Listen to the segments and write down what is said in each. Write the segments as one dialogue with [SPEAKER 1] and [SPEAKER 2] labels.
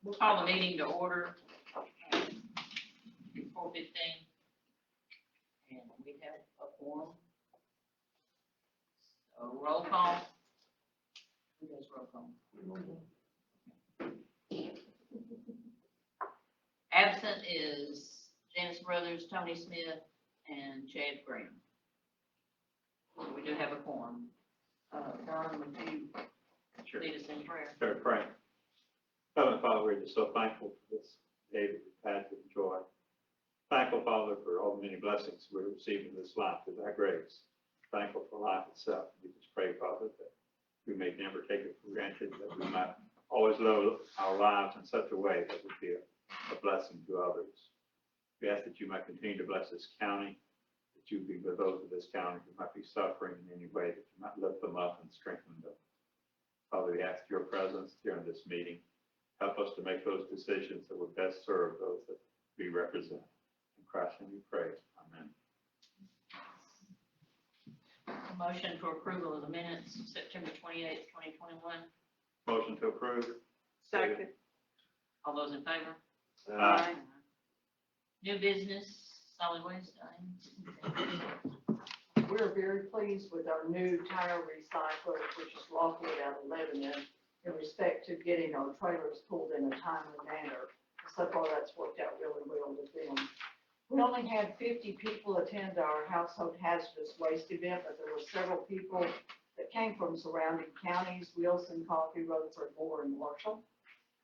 [SPEAKER 1] We'll call the meeting to order, 4:15. And we have a quorum. So roll call. Who does roll call? Absent is Janice Brothers, Tony Smith, and Chad Green. We do have a quorum. Don, would you
[SPEAKER 2] Sure.
[SPEAKER 1] lead us in prayer?
[SPEAKER 2] Sure, pray. Heavenly Father, we're just so thankful for this day that we've had to enjoy. Thankful, Father, for all the many blessings we're receiving in this life through thy grace. Thankful for life itself. We just pray, Father, that we may never take it for granted, that we might always live our lives in such a way that would be a blessing to others. We ask that you might continue to bless this county, that you be with those of this county who might be suffering in any way, that you might lift them up and strengthen them. Father, we ask your presence during this meeting. Help us to make those decisions that would best serve those that we represent. In Christ's name we pray. Amen.
[SPEAKER 1] A motion for approval of the minutes, September 28th, 2021.
[SPEAKER 2] Motion to approve.
[SPEAKER 3] Second.
[SPEAKER 1] All those in favor?
[SPEAKER 2] Aye.
[SPEAKER 1] New business, solid waste.
[SPEAKER 3] We're very pleased with our new tire recycler, which is located out of Lebanon, in respect to getting our trailers pulled in a timely manner. So far, that's worked out really well with them. We only had 50 people attend our household hazardous waste event, but there were several people that came from surrounding counties, Wilson, Coffee, Rutherford, Moore, and Marshall.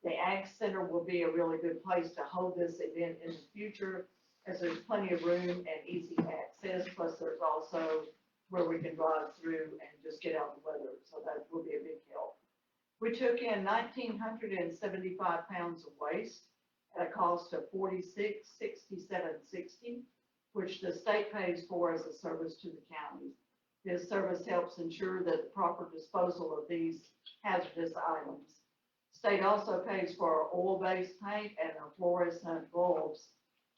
[SPEAKER 3] The Ag Center will be a really good place to hold this event in the future, as there's plenty of room and easy access, plus there's also where we can drive through and just get out in the weather, so that will be a big help. We took in 1,975 pounds of waste at a cost of $46.67.60, which the state pays for as a service to the county. This service helps ensure that the proper disposal of these hazardous items. State also pays for our oil-based paint and our fluorescent bulbs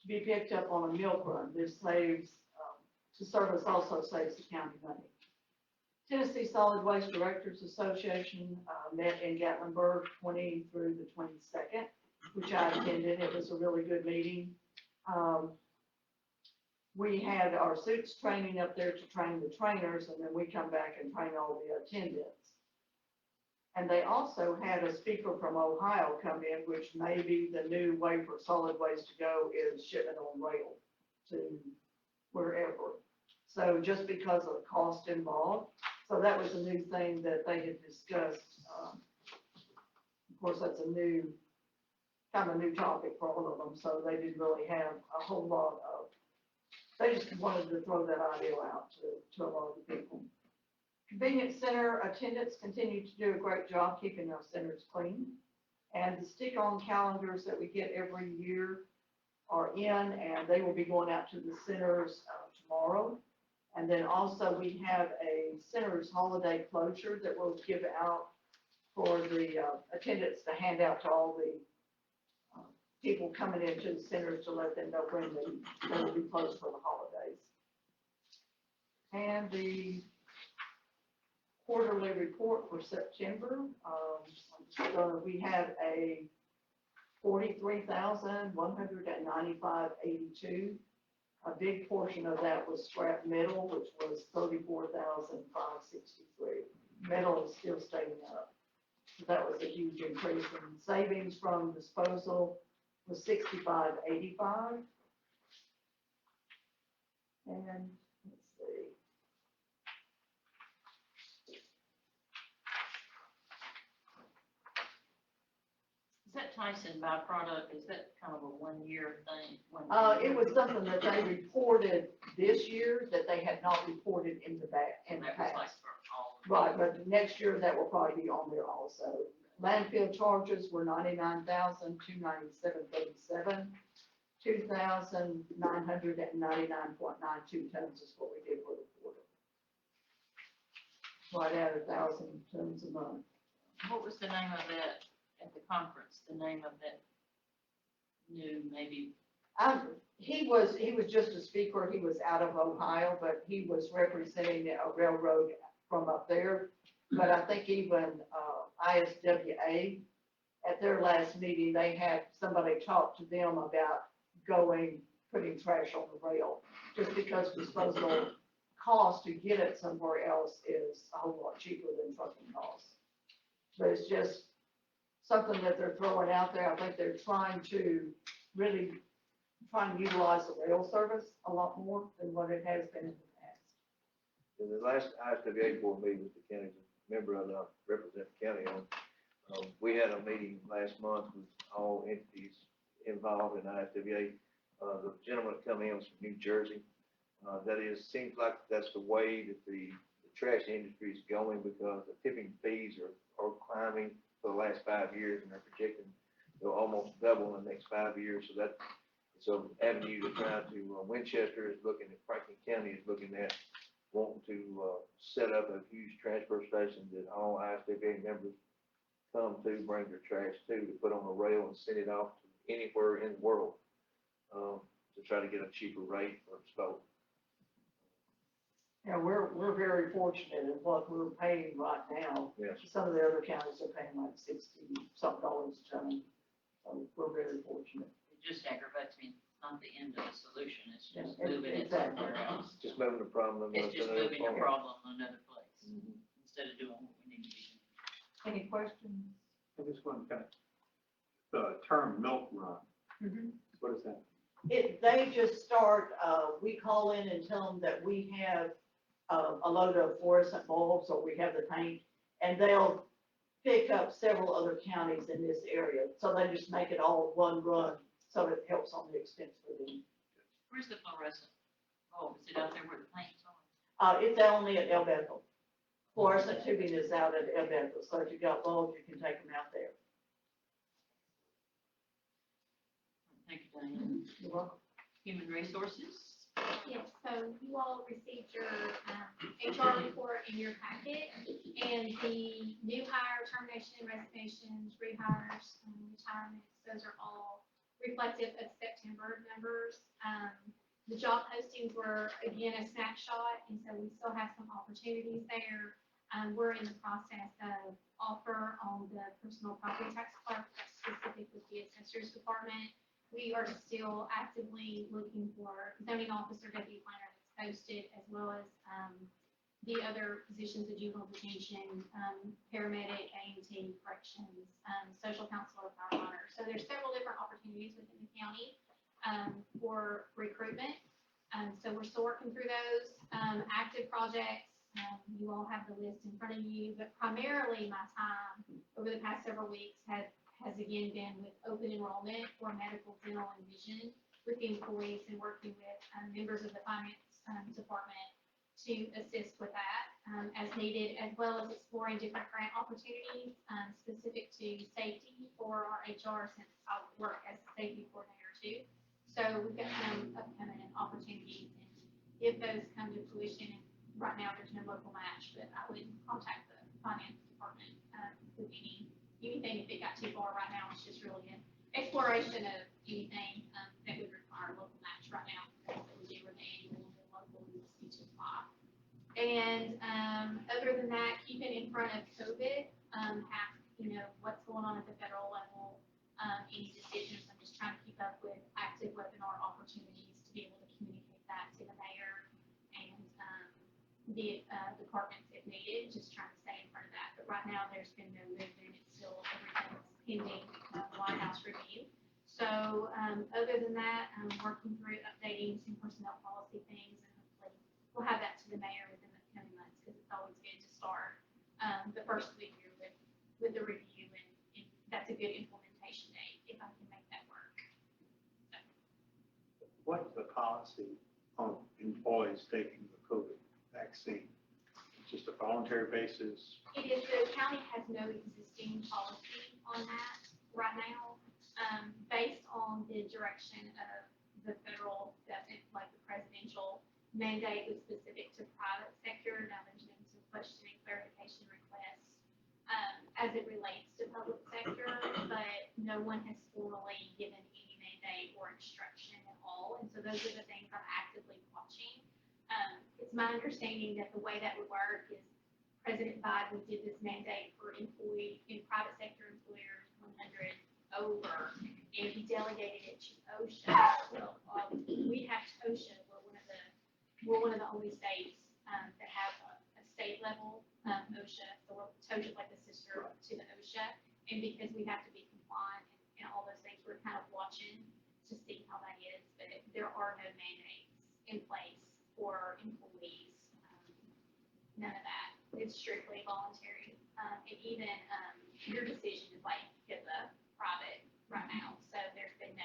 [SPEAKER 3] to be picked up on a milk run. This saves, the service also saves the county money. Tennessee Solid Waste Directors Association met in Gatlinburg 20 through the 22nd, which I attended. It was a really good meeting. We had our suits training up there to train the trainers, and then we come back and train all the attendants. And they also had a speaker from Ohio come in, which may be the new way for solid waste to go is shipment on rail to wherever. So just because of the cost involved. So that was a new thing that they had discussed. Of course, that's a new, kind of a new topic for all of them. So they didn't really have a whole lot of, they just wanted to throw that idea out to a lot of the people. Convenience center attendants continue to do a great job keeping our centers clean. And the stick-on calendars that we get every year are in, and they will be going out to the centers tomorrow. And then also we have a center's holiday closure that we'll give out for the attendants to hand out to all the people coming into the centers to let them know when they will be closed for the holidays. And the quarterly report for September, so we had a 43,195.82. A big portion of that was scrap metal, which was 34,563. Metal is still staying up. So that was a huge increase. And savings from disposal was 65.85. And let's see.
[SPEAKER 1] Is that Tyson byproduct? Is that kind of a one-year thing?
[SPEAKER 3] It was something that they reported this year that they had not reported in the past.
[SPEAKER 1] That was like for all.
[SPEAKER 3] Right, but next year that will probably be on there also. Landfill charges were 99,297.37. 2,999.92 tons is what we did for the quarter. Right at 1,000 tons a month.
[SPEAKER 1] What was the name of that at the conference? The name of that new, maybe?
[SPEAKER 3] He was just a speaker. He was out of Ohio, but he was representing a railroad from up there. But I think even ISWA at their last meeting, they had somebody talk to them about putting trash on the rail, just because disposal cost to get it somewhere else is a whole lot cheaper than trucking costs. But it's just something that they're throwing out there. I think they're trying to utilize the rail service a lot more than what it has been in the past.
[SPEAKER 4] In the last ISWA board meeting with the county, a member of the represent the county on, we had a meeting last month with all entities involved in ISWA. The gentleman that come in was from New Jersey. Seems like that's the way that the trash industry is going, because the tipping fees are climbing for the last 5 years, and they're projecting they'll almost double in the next 5 years. So that's an avenue to try to, Winchester is looking at, Franklin County is looking at wanting to set up a huge transfer station that all ISWA members come to, bring their trash to put on a rail and send it off to anywhere in the world, to try to get a cheaper rate for disposal.
[SPEAKER 3] Yeah, we're very fortunate in what we're paying right now.
[SPEAKER 4] Yes.
[SPEAKER 3] Some of the other counties are paying like $60-something a ton, so we're very fortunate.
[SPEAKER 1] It just aggravates me. It's not the end of the solution. It's just
[SPEAKER 3] Yeah,
[SPEAKER 1] moving it
[SPEAKER 3] exactly.
[SPEAKER 1] somewhere else.
[SPEAKER 4] Just moving the problem.
[SPEAKER 1] It's just moving your problem to another place
[SPEAKER 4] Mhm.
[SPEAKER 1] instead of doing what we need to be doing.
[SPEAKER 3] Any questions?
[SPEAKER 2] I just want to kind of, the term milk run, what is that?
[SPEAKER 3] They just start, we call in and tell them that we have a load of fluorescent bulbs, or we have the paint, and they'll pick up several other counties in this area. So they just make it all one run, so it helps on the expense for them.
[SPEAKER 1] Where's the fluorescent? Oh, is it out there where the paint's on?
[SPEAKER 3] It's only at El Bethel. Fluorescent tubing is out at El Bethel, so if you got bulbs, you can take them out there.
[SPEAKER 1] Thank you, Diane.
[SPEAKER 3] You're welcome.
[SPEAKER 1] Human resources?
[SPEAKER 5] Yes, so you all received your HR report in your packet, and the new hire, termination, resignations, rehires, retirements, those are all reflective of September numbers. The job postings were, again, a snapshot, and so we still have some opportunities there. We're in the process of offer on the personal property tax clerk, that's specific with the assessor's department. We are still actively looking for zoning officer, deputy planner that's posted, as well as the other positions of juvenile detention, paramedic, A&T, corrections, social counselor, fire monitor. So there's several different opportunities within the county for recruitment. So we're still working through those active projects. You all have the list in front of you, but primarily my time over the past several weeks has again been with open enrollment for medical, dental, and vision with the employees, and working with members of the finance department to assist with that as needed, as well as exploring different grant opportunities specific to safety for our HR, since I work as a safety coordinator too. So we've got some upcoming opportunities, and if those come to fruition, and right now there's no local match, but I would contact the finance department with anything if it got too far. Right now, it's just really an exploration of anything that would require a local match right now. That we do with the annual and local, we just need to apply. And other than that, keeping in front of COVID, what's going on at the federal level, any decisions. I'm just trying to keep up with active webinar opportunities to be able to communicate that to the mayor and the departments if needed, just trying to stay in front of that. But right now, there's been no movement. It's still everything's pending White House review. So other than that, I'm working through updating some personnel policy things, and hopefully we'll have that to the mayor within the coming months, because it's always good to start the first of the year with the review, and that's a good implementation date if I can make that work.
[SPEAKER 2] What is the policy on employees taking the COVID vaccine? Just a voluntary basis?
[SPEAKER 5] It is, the county has no existing policy on that right now, based on the direction of the federal, like the presidential mandate was specific to private sector. Now there's been some questioning clarification requests as it relates to public sector, but no one has formally given any mandate or instruction at all. And so those are the things I'm actively watching. It's my understanding that the way that would work is President Biden did this mandate for private sector employers when 100 over, and if you delegated it to OSHA, well, we have OSHA, we're one of the only states, that have a state level, OSHA, so we're OSHA like the sister to the OSHA, and because we have to be compliant and all those things, we're kind of watching to see how that is, but there are no mandates in place for employees, none of that. It's strictly voluntary, and even, your decision is like, get the private right now, so there's been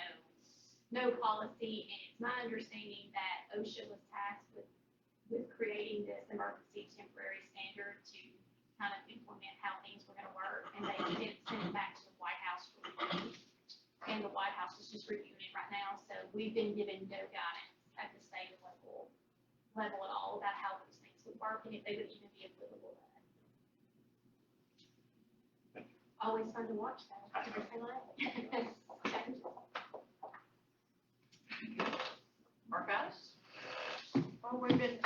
[SPEAKER 5] no policy, and it's my understanding that OSHA was tasked with creating this emergency temporary standard to kind of implement how things were gonna work, and they did send it back to the White House for review. And the White House is just reviewing it right now, so we've been given no guidance at the state level at all about how those things would work, and if they would even be applicable to us. Always fun to watch though, everything like it.
[SPEAKER 1] Marcus?
[SPEAKER 6] Well, we've been,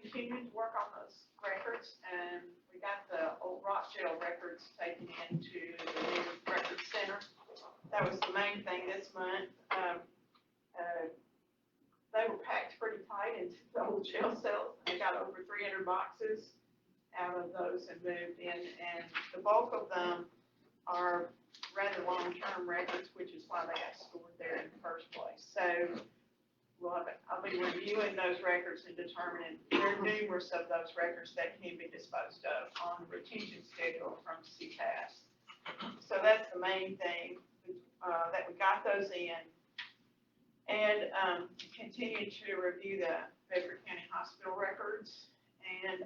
[SPEAKER 6] continuing to work on those records, and we got the old rock jail records taken into the new record center. That was the main thing this month. They were packed pretty tight into the old jail cells. They got over 300 boxes out of those and moved in, and the bulk of them are rather long-term records, which is why they got stored there in the first place. So, I'll be reviewing those records and determining, there are numerous of those records that can be disposed of on the retention schedule from CPAS. So that's the main thing, that we got those in. And, continue to review the Bedford County Hospital records, and,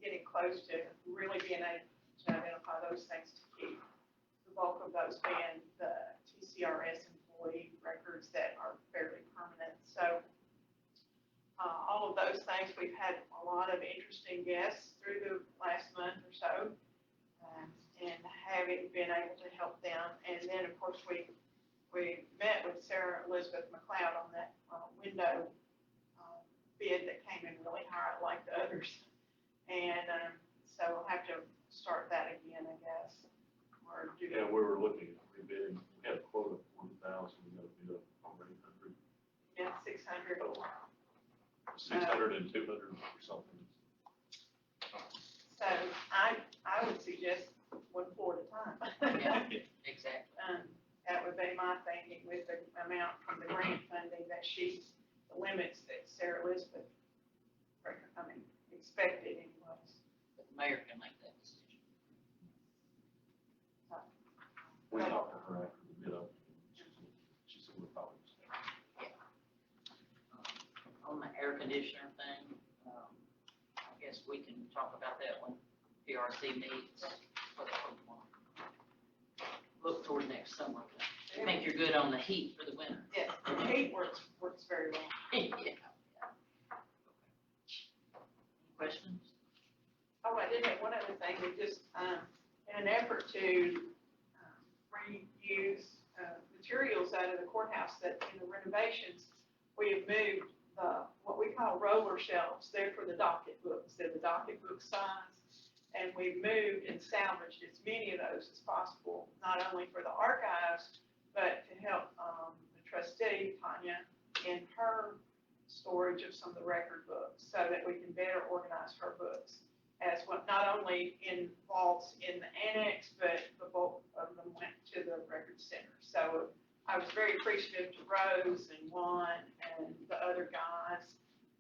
[SPEAKER 6] getting close to really being able to identify those things to keep. The bulk of those being the TCRS employee records that are fairly permanent. So, all of those things, we've had a lot of interesting guests through the last month or so, and having been able to help them. And then, of course, we met with Sarah Elizabeth McLeod on that window bid that came in really high, like the others. And so we'll have to start that again, I guess. Or do
[SPEAKER 7] Yeah, we were looking at rebidding. We had a quote of 40,000, we got a bid of over 800.
[SPEAKER 6] Yeah, 600.
[SPEAKER 7] 600 and 200 or something.
[SPEAKER 6] So I would suggest one floor at a time.
[SPEAKER 1] Yeah, exactly.
[SPEAKER 6] That would be my thinking with the amount from the grant funding that the limits that Sarah Elizabeth, expected anyways.
[SPEAKER 1] But the mayor can make that decision.
[SPEAKER 7] We talked to her after the bid up. She said we're probably.
[SPEAKER 1] On the air conditioner thing, I guess we can talk about that when PRC meets. Look toward next summer. I think you're good on the heat for the winter.
[SPEAKER 6] Yes, the heat works very well.
[SPEAKER 1] Yeah. Questions?
[SPEAKER 6] Oh, I did have one other thing, we just, in an effort to reuse materials out of the courthouse that in the renovations, we have moved what we call roller shelves. They're for the docket books. They're the docket book size. And we've moved and salvaged as many of those as possible, not only for the archives, but to help the trustee, Tanya, in her storage of some of the record books, so that we can better organize her books, as what not only in vaults in the annex, but the bulk of them went to the record center. So I was very appreciative to Rose and Juan and the other guys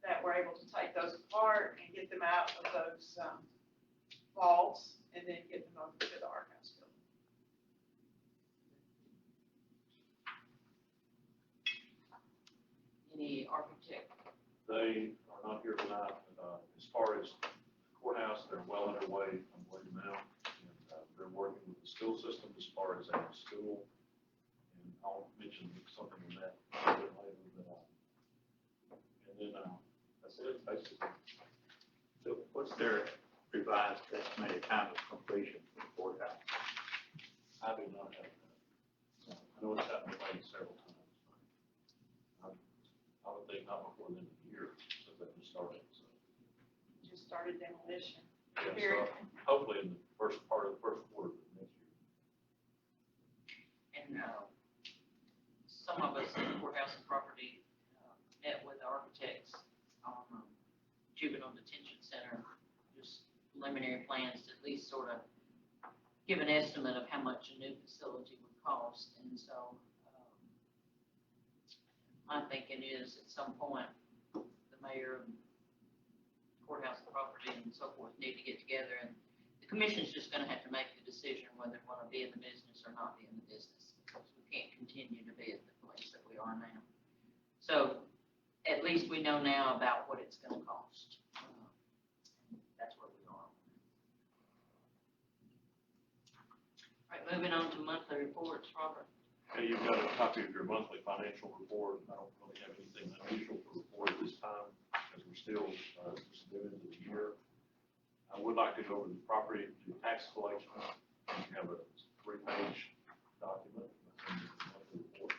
[SPEAKER 6] that were able to take those apart and get them out of those vaults and then get them over to the archives building.
[SPEAKER 1] Any architect?
[SPEAKER 7] They are not here tonight, but as far as the courthouse, they're well underway on what now. And they're working with the school system as far as a school. And I'll mention something on that a bit later. And then that's it, basically.
[SPEAKER 2] So what's their revised estimated time of completion for the courthouse?
[SPEAKER 7] I do not have that. I know it's happened delayed several times. I would think not before the end of the year, since they just started, so.
[SPEAKER 6] Just started demolition.
[SPEAKER 7] Yeah,
[SPEAKER 6] Here,
[SPEAKER 7] so hopefully in the first part of the first quarter of next year.
[SPEAKER 1] and, some of us in the courthouse and property, met with architects on juvenile detention center, just preliminary plans to at least sort of give an estimate of how much a new facility would cost, and so, my thinking is at some point, the mayor, courthouse and property and so forth need to get together, and the commission's just gonna have to make the decision whether they wanna be in the business or not be in the business, because we can't continue to be at the place that we are now. So, at least we know now about what it's gonna cost. That's where we are. All right, moving on to monthly reports, Robert.
[SPEAKER 7] Okay, you've got a copy of your monthly financial report. I don't really have anything unusual to report this time, because we're still, just new into the year. I would like to go over the property to tax collection. We have a 3-page document. Monthly report.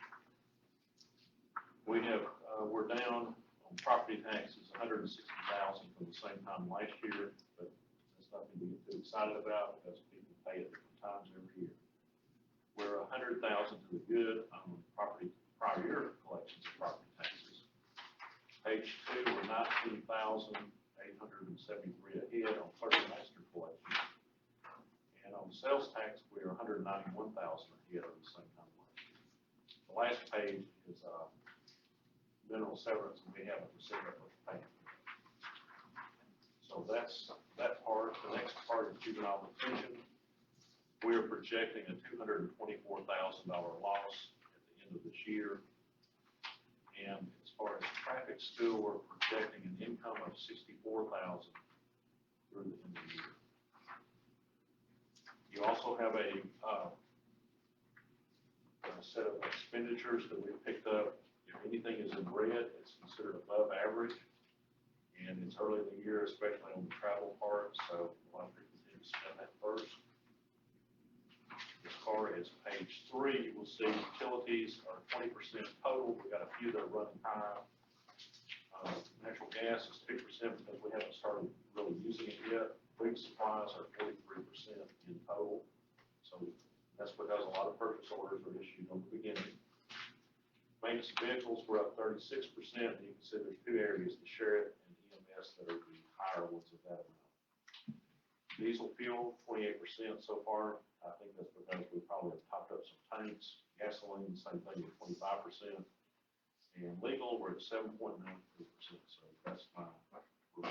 [SPEAKER 7] We have, we're down on property taxes, $160,000 from the same time last year, but that's nothing to get too excited about, because people pay at different times every year. We're $100,000 to the good on property, prior year collections of property taxes. Page 2, we're $19,873 ahead on clerk and master collections. And on sales tax, we are $191,000 ahead of the same time last year. The last page is, mineral severance, and we haven't received our first payment. So that's that part. The next part is juvenile detention. We are projecting a $224,000 loss at the end of this year. And as far as traffic still, we're projecting an income of $64,000 through the end of the year. You also have a set of expenditures that we picked up. If anything is in red, it's considered above average. And it's early in the year, especially on the travel part, so a lot of people need to spend that first. As far as page 3, you will see utilities are 20% total. We've got a few that are running high. Natural gas is 2% because we haven't started really using it yet. Food supplies are 43% in total. So that's because a lot of purchase orders are issued on the beginning. Maintenance vehicles were up 36%, and you can see there's 2 areas, the sheriff and EMS, that are the higher ones of that amount. Diesel fuel, 28% so far. I think that's because we probably have topped up some tanks. Gasoline, same thing at 25%. And legal, we're at 7.93%, so that's my report.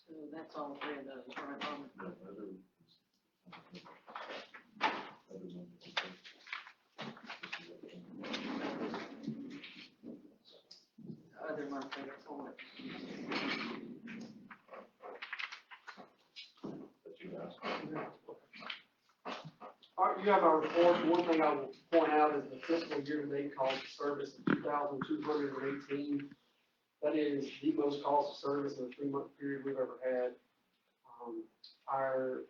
[SPEAKER 1] So that's all 3 of those, right, Robert?
[SPEAKER 7] No,
[SPEAKER 1] Other monthly report.
[SPEAKER 7] but you guys.
[SPEAKER 8] All right, you have our report. One thing I will point out is the fiscal year-to-date cost of service of 2,218. That is the most cost of service in a 3-month period we've ever had. Our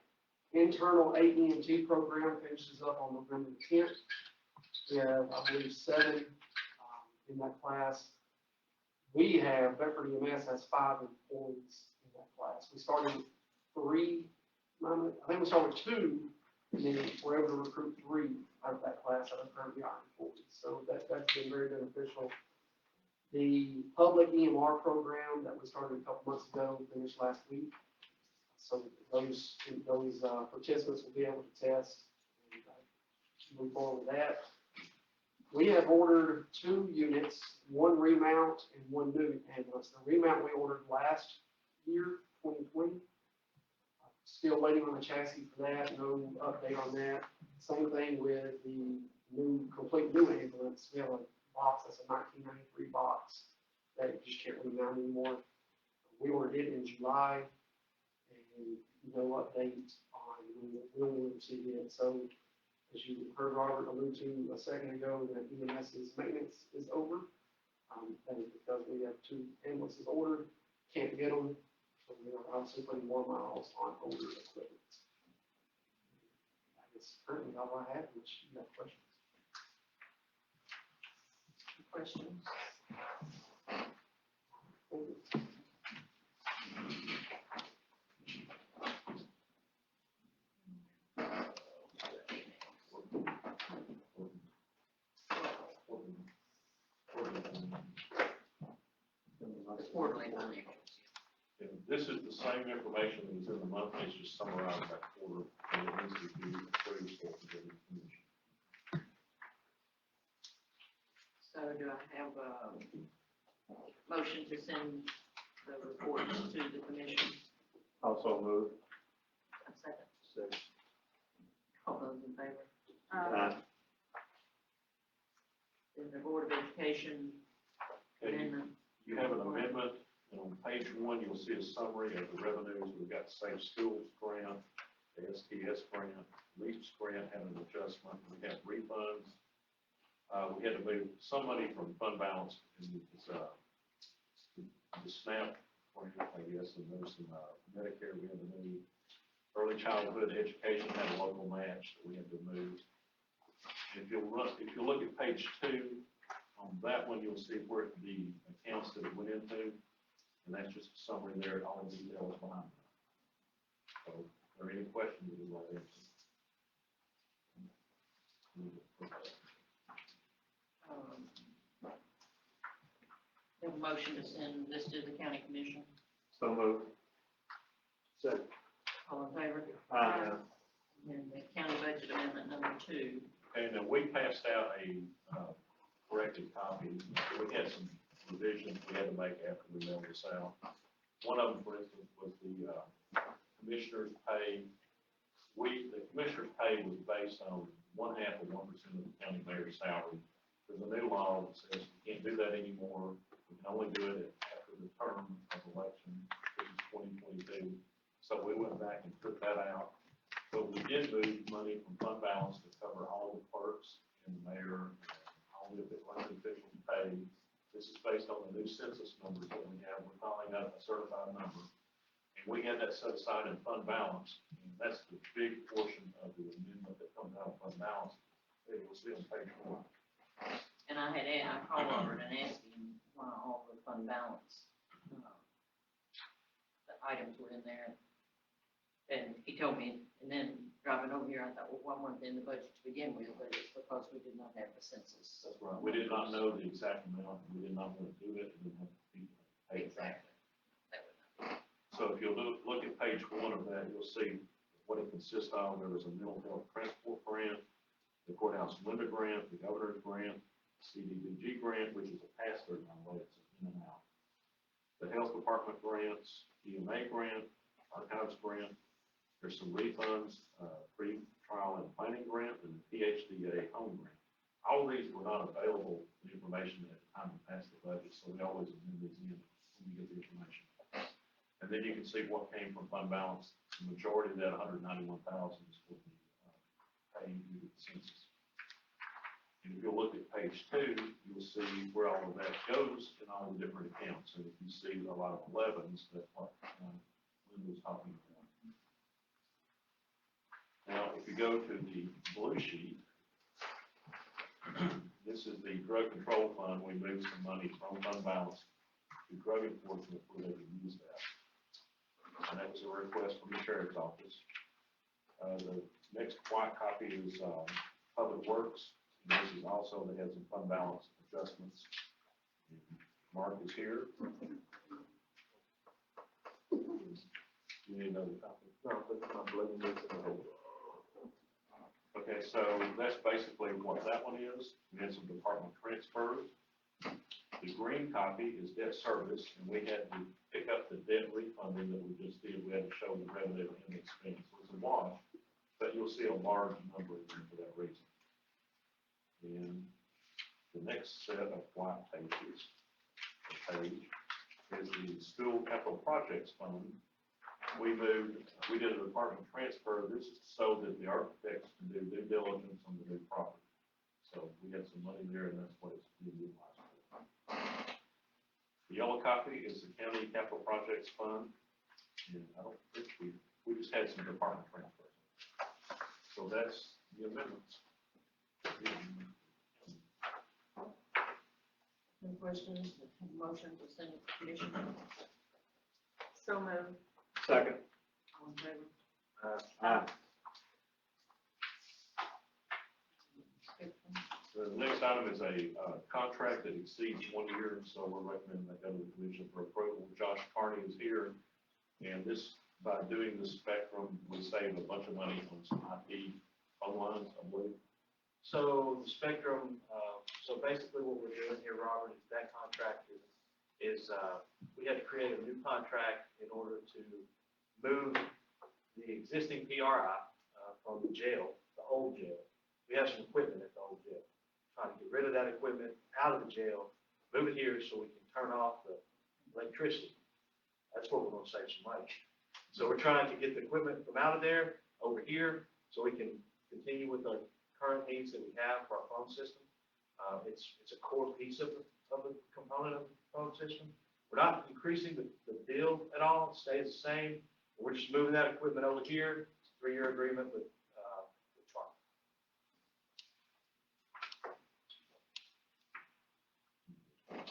[SPEAKER 8] internal AEMT program finishes up on November 10th. We have, I believe, 7 in that class. We have, Bedford EMS has 5 employees in that class. We started with 3, I think we started with 2, and then we're able to recruit 3 out of that class that are currently our employees. So that's been very beneficial. The public EMR program that we started a couple months ago finished last week. So those participants will be able to test and move forward with that. We have ordered 2 units, 1 remount and 1 new ambulance. The remount we ordered last year, 2020. Still waiting on the chassis for that, no update on that. Same thing with the complete new ambulance. We have a box, that's a 1993 box that you just can't really mount anymore. We ordered it in July, and no update on when we'll receive it. So, as you heard Robert allude to a second ago, that EMS's maintenance is over. That is because we have 2 ambulances ordered, can't get them, so we are obviously putting more miles on older equipment. That's currently all I have, which you have questions.
[SPEAKER 1] Questions? The quarterly financials.
[SPEAKER 7] And this is the same information that was in the monthly, it's just summarized by quarter, and it needs to be approved for the commission.
[SPEAKER 1] So do I have a motion to send the reports to the commission?
[SPEAKER 2] Also move.
[SPEAKER 1] A second.
[SPEAKER 2] Six.
[SPEAKER 1] All those in favor? Then the Board of Education
[SPEAKER 7] Okay,
[SPEAKER 1] amendment.
[SPEAKER 7] you have an amendment, and on page 1, you'll see a summary of the revenues. We've got Safe Schools grant, the STS grant, LEAPS grant had an adjustment, we have refunds. We had to move some money from fund balance, and it's, the SNAP grant, I guess, and there's some, Medicare, we had to move. Early childhood education had a local match that we had to move. If you look at page 2, on that one, you'll see where the accounts that it went into, and that's just a summary there, all the details behind that. So, if there are any questions, we'd like to answer.
[SPEAKER 1] Have a motion to send this to the county commission.
[SPEAKER 2] So move. Second.
[SPEAKER 1] All in favor? And the county budget amendment number 2.
[SPEAKER 7] And then we passed out a corrected copy. We had some revisions we had to make after we mailed this out. One of them, for instance, was the commissioner's pay. The commissioner's pay was based on 1/2 of 1% of the county mayor's salary. There's a new law that says we can't do that anymore. We can only do it after the term of election, which is 2022. So we went back and took that out. But we did move money from fund balance to cover all the clerks and the mayor, and all the elected officials' pay. This is based on the new census numbers that we have. We're calling that a certified number. And we had that set aside in fund balance, and that's the big portion of the amendment that comes out of fund balance. You'll see on page 1.
[SPEAKER 1] And I called Robert and asked him why all the fund balance, the items were in there. And he told me, and then driving over here, I thought, well, why weren't they in the budget to begin with? But it's because we did not have the census.
[SPEAKER 7] That's right. We did not know the exact amount. We did not want to do it. We didn't have to be paid.
[SPEAKER 1] Exactly. That would not.
[SPEAKER 7] So if you look at page 1 of that, you'll see what it consists of. There was a mental health transport grant, the courthouse window grant, the governor's grant, CDBG grant, which is a pass-through, by the way, it's in and out. The health department grants, EMA grant, archives grant. There's some refunds, pre-trial and planning grant, and the PHDA home grant. All of these were not available, the information at the time we passed the budget, so we always amend these in when we get the information. And then you can see what came from fund balance. The majority of that, 191,000, is for the pay due to the census. And if you look at page 2, you'll see where all of that goes in all the different accounts. And if you see a lot of 11s, that's what Lynn was talking about. Now, if you go to the blue sheet, this is the drug control fund. We moved some money from fund balance to drug enforcement where they could use that. And that was a request from the sheriff's office. The next white copy is Public Works. And this is also, they had some fund balance adjustments. Mark is here. You need another copy?
[SPEAKER 4] No, but I'm believing this in the whole.
[SPEAKER 7] Okay, so that's basically what that one is. We had some department transfers. The green copy is debt service, and we had to pick up the debt refunding that we just did. We had to show the revenue and the expense. It's a wash, but you'll see a large number in there for that reason. And the next set of white pages, is the school capital projects fund. We did a department transfer. This is so that the architects can do due diligence on the new property. So we had some money there, and that's what it's being utilized for. The yellow copy is the county capital projects fund. And I don't think we just had some department transfers. So that's the amendments.
[SPEAKER 1] Any questions? Motion to send it to commission?
[SPEAKER 6] So moved.
[SPEAKER 2] Second.
[SPEAKER 1] All in favor?
[SPEAKER 2] Aye.
[SPEAKER 7] The next item is a contract that exceeds 1 year, and so we're recommending that go to the commission for approval. Josh Carney is here, and this, by doing the spectrum, we save a bunch of money on some IP phone lines, I believe.
[SPEAKER 9] So the spectrum, so basically what we're doing here, Robert, is that contract is we had to create a new contract in order to move the existing PRI from the jail, the old jail. We have some equipment at the old jail. Trying to get rid of that equipment out of the jail, move it here so we can turn off the electricity. That's what we're gonna save some money. So we're trying to get the equipment from out of there over here so we can continue with the current needs that we have for our phone system. It's a core piece of the component of the phone system. We're not increasing the bill at all, it stays the same. We're just moving that equipment over here. It's a 3-year agreement with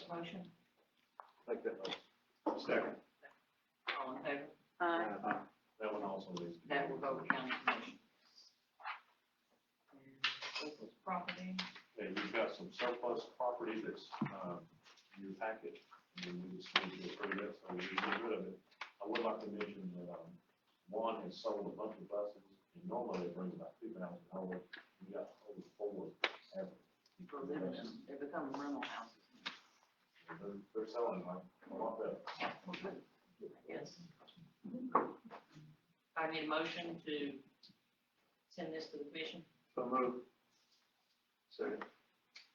[SPEAKER 9] Charter.
[SPEAKER 1] Motion,
[SPEAKER 4] Make that motion.
[SPEAKER 2] Second.
[SPEAKER 1] all in favor?
[SPEAKER 2] Aye.
[SPEAKER 7] That one also needs to be.
[SPEAKER 1] That will go to county commission. And surplus property,
[SPEAKER 7] Okay, you've got some surplus property that's, in your packet, and we just need to approve that, so we can get rid of it. I would like to mention that, one has sold a bunch of buses, and normally they bring about $2,000. We got over 4 average.
[SPEAKER 1] people living in, they become rental houses,
[SPEAKER 7] They're selling like a lot better.
[SPEAKER 1] I guess. I need a motion to send this to the commission,
[SPEAKER 2] So moved. Second.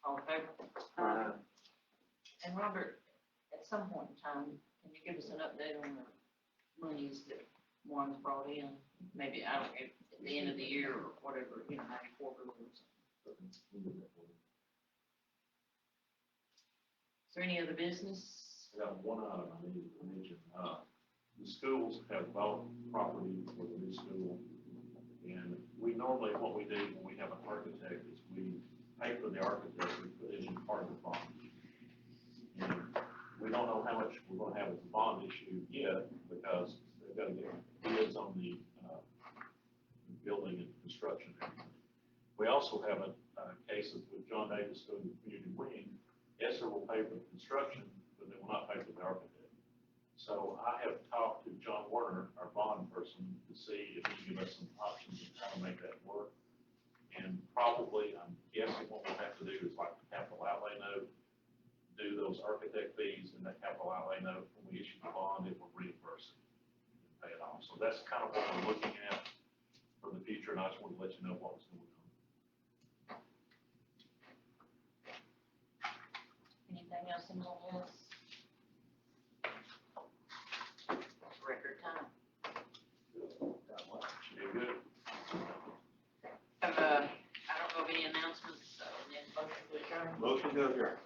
[SPEAKER 1] all in favor?
[SPEAKER 2] Aye.
[SPEAKER 1] And Robert, at some point in time, can you give us an update on the monies that Warren's brought in? Maybe, I don't know, at the end of the year or whatever, you know, maybe quarterly or something. Is there any other business?
[SPEAKER 7] I got one item I needed to mention. The schools have bought property for the new school. And we normally, what we do when we have an architect is we pay for the architect, we put it in part of the bond. And we don't know how much we're gonna have as a bond issue yet, because they've got to get bids on the building and construction. We also have a case with John Davis doing the community wing. ESSER will pay for the construction, but they will not pay for the architect. So I have talked to John Warner, our bond person, to see if he can give us some options of how to make that work. And probably, I'm guessing what we'll have to do is like the capital outlay note, do those architect fees, and that capital outlay note, when we issue the bond, it will reimburse it, and pay it off. So that's kind of what we're looking at for the future, and I just wanted to let you know what was going on.
[SPEAKER 1] Anything else in the list? Record time.
[SPEAKER 7] Should be good.
[SPEAKER 1] I don't know of any announcements, so then motion to adjourn.
[SPEAKER 2] Motion to adjourn.